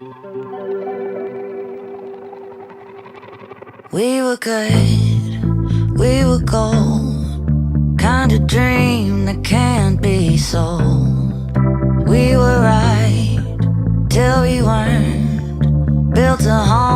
We were good, we were gold, kind of dream that can't be sold. We were right till we weren't, built a home